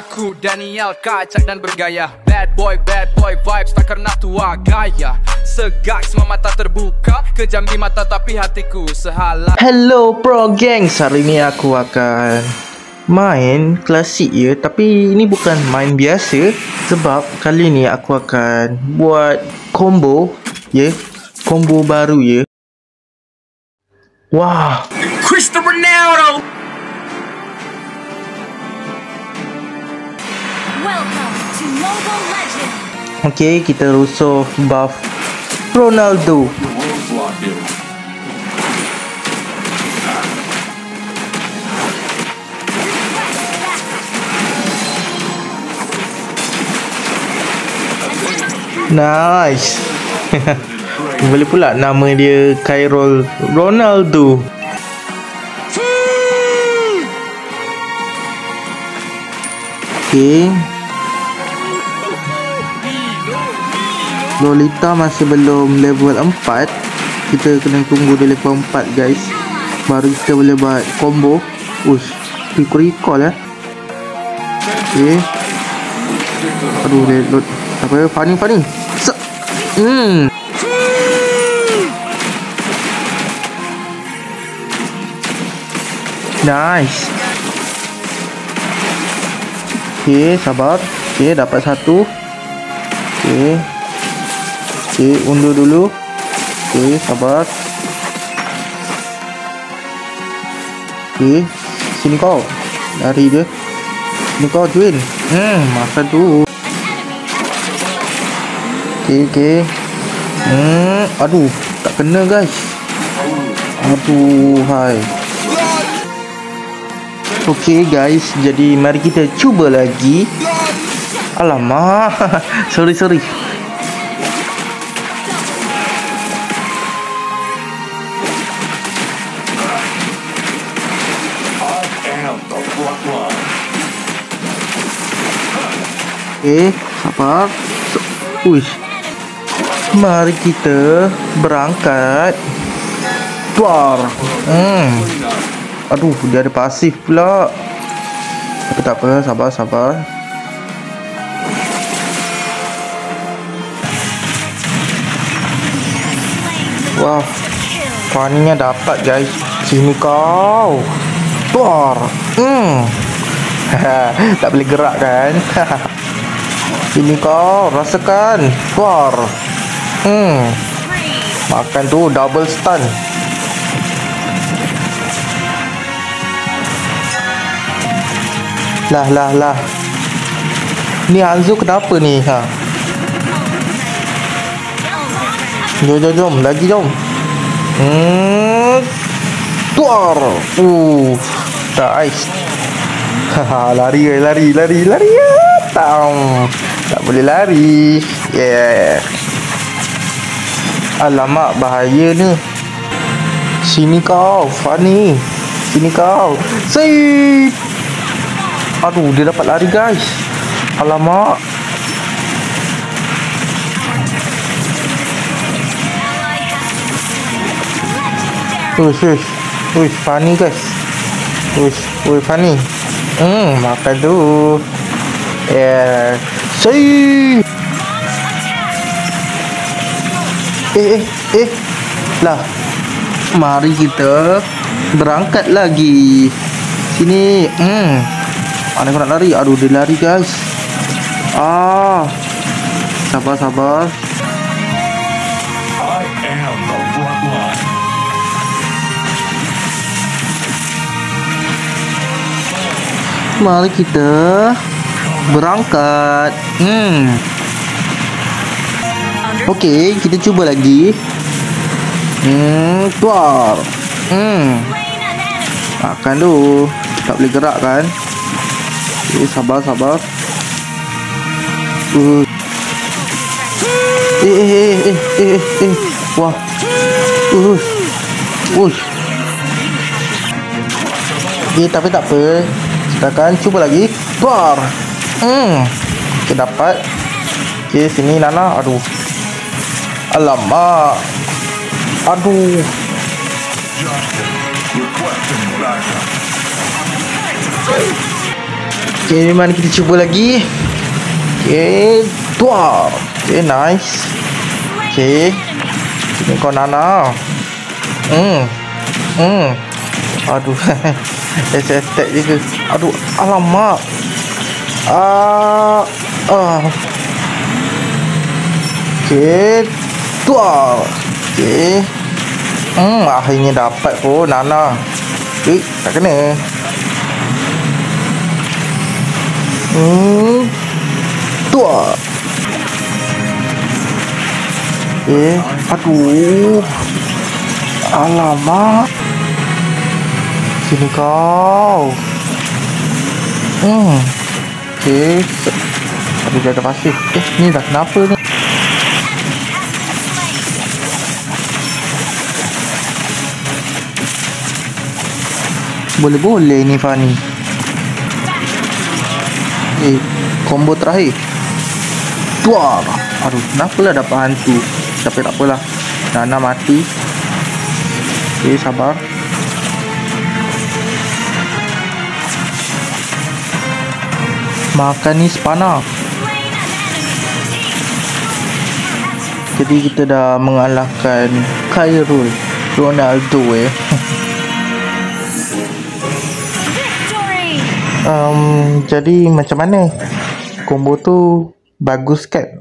Aku Daniel kacak dan bergaya. Bad boy vibes tak karena tua gaya. Segak semua mata terbuka, kejam di mata tapi hatiku sehala. Hello Pro Gangs, hari ni aku akan main klasik ya, tapi ini bukan main biasa. Sebab kali ni aku akan buat combo ya, combo baru ya. Wah, Cristiano Ronaldo. Welcome to Mobile Legends. okay, kita rusuh buff Ronaldo. Nice. Boleh pula nama dia Khairul Ronaldo. Okay, Lolita masih belum level 4. Kita kena tunggu dia level 4 guys, baru kita boleh buat combo. Ush, recall ya. Okay, aduh, reload. Apa, funny nice. Okay, sabar. Okay, dapat satu. Okay, undur dulu. Okay, sabar. Okay, sini kau. Lari dia. Sini kau join. Makan tu. Okay. Aduh, tak kena guys. Aduh, hai. Okay guys, jadi mari kita cuba lagi. Alamak. sorry. Okay, sabar. Uish. Mari kita berangkat. Tuar. Aduh, dia ada pasif pula. Tapi tak apa, sabar. Wah, funny-nya dapat guys. Sini kau. Tuar. Tak boleh gerak kan. Sini kau, rasakan. Tuar. Makan tu, double stun. Lah. Ni Hanzo kenapa ni? Jom. Lagi jom. Tuar. Nice. Lari. Tak boleh lari. Yeah. Alamak, bahaya ni. Sini kau, funny. Sini kau. Sip. Aduh, dia dapat lari guys. Alamak. Uish, funny guys. Uish, funny. Makan tu. Yeah. Sip. Lah. Mari kita berangkat lagi. Sini. Aku nak lari. Aduh, dia lari guys. Sabar. Mari kita berangkat. Okey, kita cuba lagi. Tuar. Makan tu. Tak boleh gerak kan. Okay, sabar. Wah. Okay, tapi tak apa. Kita akan cuba lagi. Tuar. Okay, dapat. Okay, sini Nana. Aduh. Alamak. Aduh. Okay, mari kita cuba lagi. Okay, tua. Okay, nice. Okay, sini kau Nana. Aduh, saya attack je ke. Aduh, alamak. Okay, tua. Okay. Akhirnya dapat pun Nana. Tak kena. Tua. Aduh. Alamak. Sini kau. Okay. Aduh, jaga pasif. Ni dah kenapa ni? Boleh-boleh ni Fanny. Combo terakhir. Tua. Aduh, kenapalah dapat hantu. Tapi tak apalah. Nana mati. Okay, sabar. Makan ni sepana. Jadi kita dah mengalahkan Khairul Ronaldo Jadi macam mana? Combo tu bagus kan?